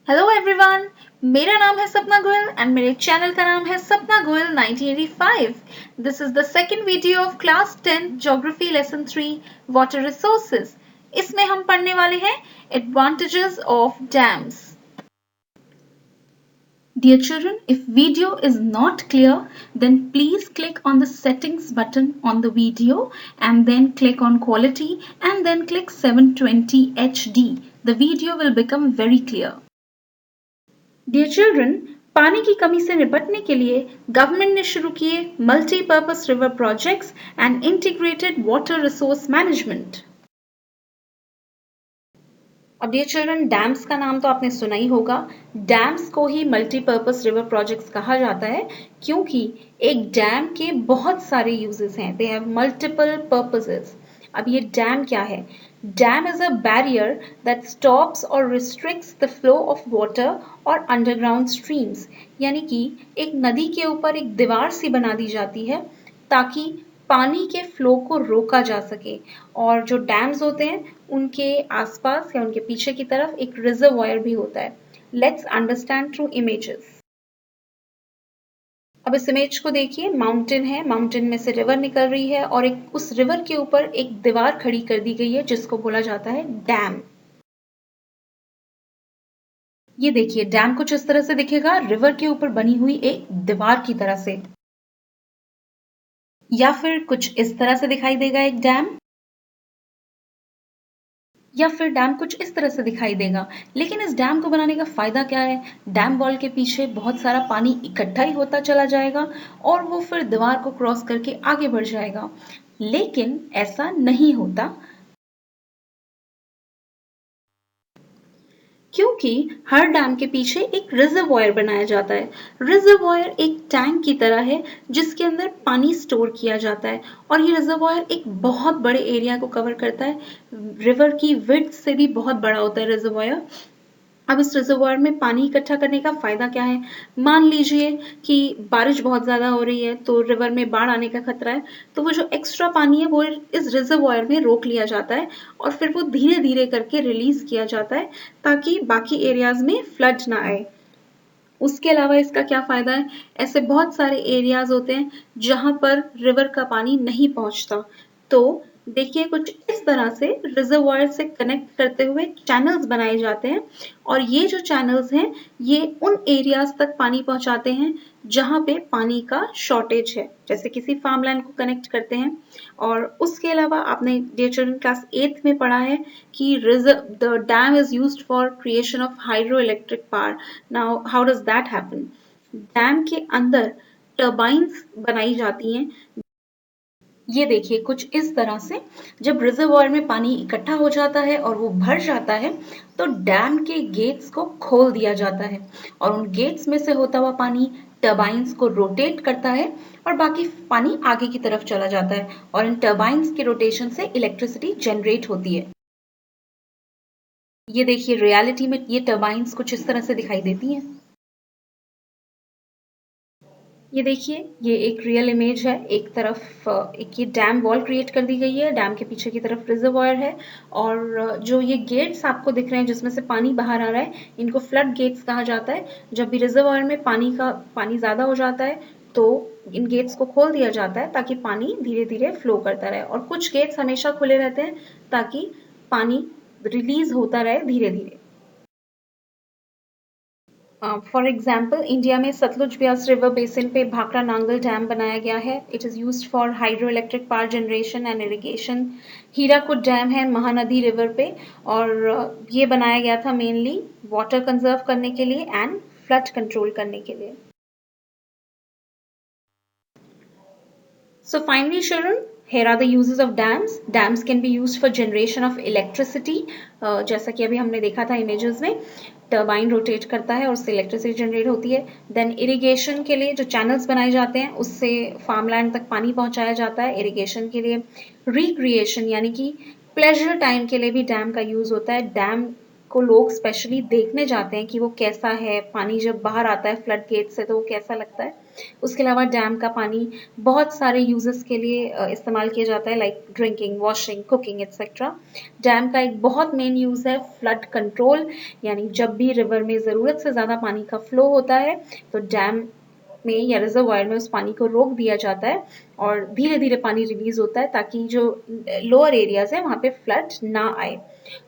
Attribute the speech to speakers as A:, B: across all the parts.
A: Hello everyone, मेरा नाम है सपना गोयल एंड मेरे चैनल का नाम है सपना Goyal 1985। This is the second video of class 10 geography lesson 3 water resources. इसमें हम पढ़ने वाले हैं advantages of dams. Dear children, if video is not clear, then please click on the settings button on the video and then click on quality and then click 720 HD. The video will become very clear. Dear children, पानी की कमी से निपटने के लिए government ने शुरू किए multipurpose river projects and integrated water resource management. अब डियर चिल्ड्रन, डैम्स का नाम तो आपने सुना ही होगा। डैम्स को ही मल्टीपर्पस रिवर प्रोजेक्ट्स कहा जाता है क्योंकि एक डैम के बहुत सारे यूजेस हैं। They have multiple purposes. अब ये डैम क्या है? Dam is a barrier that stops और restricts the flow of water और अंडरग्राउंड स्ट्रीम्स। यानी कि एक नदी के ऊपर एक दीवार सी बना दी जाती है ताकि पानी के फ्लो को रोका जा सके। और जो डैम्स होते हैं उनके आसपास या उनके पीछे की तरफ एक रिजर्वायर भी होता है। Let's understand through images. अब इस इमेज को देखिए, माउंटेन है, माउंटेन में से रिवर निकल रही है और एक उस रिवर के ऊपर एक दीवार खड़ी कर दी गई है जिसको बोला जाता है डैम। ये देखिए, डैम कुछ इस तरह से दिखेगा, रिवर के ऊपर बनी हुई एक दीवार की तरह से। या फिर कुछ इस तरह से दिखाई देगा एक डैम, या फिर डैम कुछ इस तरह से दिखाई देगा। लेकिन इस डैम को बनाने का फायदा क्या है? डैम वॉल के पीछे बहुत सारा पानी इकट्ठा ही होता चला जाएगा और वो फिर दीवार को क्रॉस करके आगे बढ़ जाएगा। लेकिन ऐसा नहीं होता क्योंकि हर डैम के पीछे एक रिजर्वायर बनाया जाता है। रिजर्वायर एक टैंक की तरह है जिसके अंदर पानी स्टोर किया जाता है और ये रिजर्वायर एक बहुत बड़े एरिया को कवर करता है। रिवर की विड्थ से भी बहुत बड़ा होता है रिजर्वायर। अब इस रिजर्वायर में पानी इकट्ठा करने का फायदा क्या है? मान लीजिए कि बारिश बहुत ज्यादा हो रही है तो रिवर में बाढ़ आने का खतरा है, तो वो जो एक्स्ट्रा पानी है वो इस रिजर्वायर में रोक लिया जाता है और फिर वो धीरे धीरे करके रिलीज किया जाता है ताकि बाकी एरियाज में फ्लड ना आए। उसके अलावा इसका क्या फायदा है? ऐसे बहुत सारे एरियाज होते हैं जहां पर रिवर का पानी नहीं पहुंचता। तो देखिए, कुछ इस तरह से रिजर्वायर से कनेक्ट करते हुए चैनल्स बनाए जाते हैं और ये जो चैनल्स हैं ये उन एरियाज तक पानी पहुंचाते हैं जहां पे पानी का शॉर्टेज है, जैसे किसी फार्मलैंड को कनेक्ट करते हैं। और उसके अलावा आपने डियर चिल्ड्रन क्लास 8th में पढ़ा है कि the dam is used for creation of hydro electric power. Now how does that happen? Dam के अंदर टर्बाइंस बनाई जाती हैं। ये देखिए, कुछ इस तरह से जब रिजर्वायर में पानी इकट्ठा हो जाता है और वो भर जाता है तो डैम के गेट्स को खोल दिया जाता है और उन गेट्स में से होता हुआ पानी टर्बाइंस को रोटेट करता है और बाकी पानी आगे की तरफ चला जाता है और इन टर्बाइंस के रोटेशन से इलेक्ट्रिसिटी जनरेट होती है। ये देखिए, रियलिटी में ये टर्बाइंस कुछ इस तरह से दिखाई देती हैं। ये देखिए, ये एक रियल इमेज है। एक तरफ एक ये डैम वॉल क्रिएट कर दी गई है, डैम के पीछे की तरफ रिजर्वायर है और जो ये गेट्स आपको दिख रहे हैं जिसमें से पानी बाहर आ रहा है, इनको फ्लड गेट्स कहा जाता है। जब भी रिजर्वायर में पानी ज्यादा हो जाता है तो इन गेट्स को खोल दिया जाता है ताकि पानी धीरे धीरे फ्लो करता रहे और कुछ गेट्स हमेशा खुले रहते हैं ताकि पानी रिलीज होता रहे धीरे धीरे। फॉर एग्जाम्पल, इंडिया में सतलुज ब्यास रिवर बेसिन पे भाखड़ा नांगल डैम बनाया गया है। It is used for hydro electric power generation and irrigation. Hirakud dam है महानदी रिवर पे और ये बनाया गया था मेनली वाटर कंजर्व करने के लिए एंड फ्लड कंट्रोल करने के लिए। So finally children, here are the uses of dams. Dams can be used for generation of electricity. जैसा कि अभी हमने देखा था इमेजेस में, टर्बाइन रोटेट करता है और उससे इलेक्ट्रिसिटी जनरेट होती है। देन इरिगेशन के लिए जो चैनल्स बनाए जाते हैं उससे फार्मलैंड तक पानी पहुंचाया जाता है इरिगेशन के लिए। रिक्रिएशन यानी कि प्लेजर टाइम के लिए भी डैम का यूज होता है। डैम को लोग स्पेशली देखने जाते हैं कि वो कैसा है, पानी जब बाहर आता है फ्लड गेट से तो वो कैसा लगता है। उसके अलावा डैम का पानी बहुत सारे यूजेस के लिए इस्तेमाल किया जाता है, like drinking, washing, cooking etcetera. Dam का एक बहुत मेन यूज है फ्लड कंट्रोल, यानी जब भी रिवर में ज़रूरत से ज़्यादा पानी का फ्लो होता है तो डैम में या रिजर्वायर में उस पानी को रोक दिया जाता है और धीरे धीरे पानी रिलीज होता है ताकि जो लोअर एरियाज है वहाँ पे फ्लड ना आए।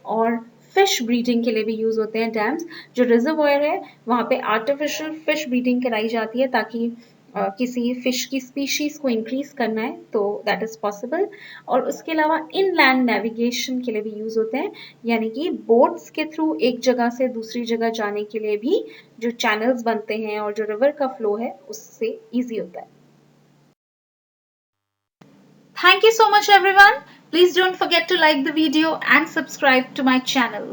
A: और फिश ब्रीडिंग के लिए भी यूज होते हैं डैम्स। जो रिजर्वायर है वहाँ पे आर्टिफिशियल फिश ब्रीडिंग कराई जाती है ताकि किसी फिश की स्पीशीज को इंक्रीज करना है तो दैट इज पॉसिबल। और उसके अलावा इनलैंड नेविगेशन के लिए भी यूज होते हैं, यानी कि बोट्स के थ्रू एक जगह से दूसरी जगह जाने के लिए भी जो चैनल्स बनते हैं और जो रिवर का फ्लो है उससे इजी होता है। Thank you so much everyone. Please don't forget to like the video and subscribe to my channel.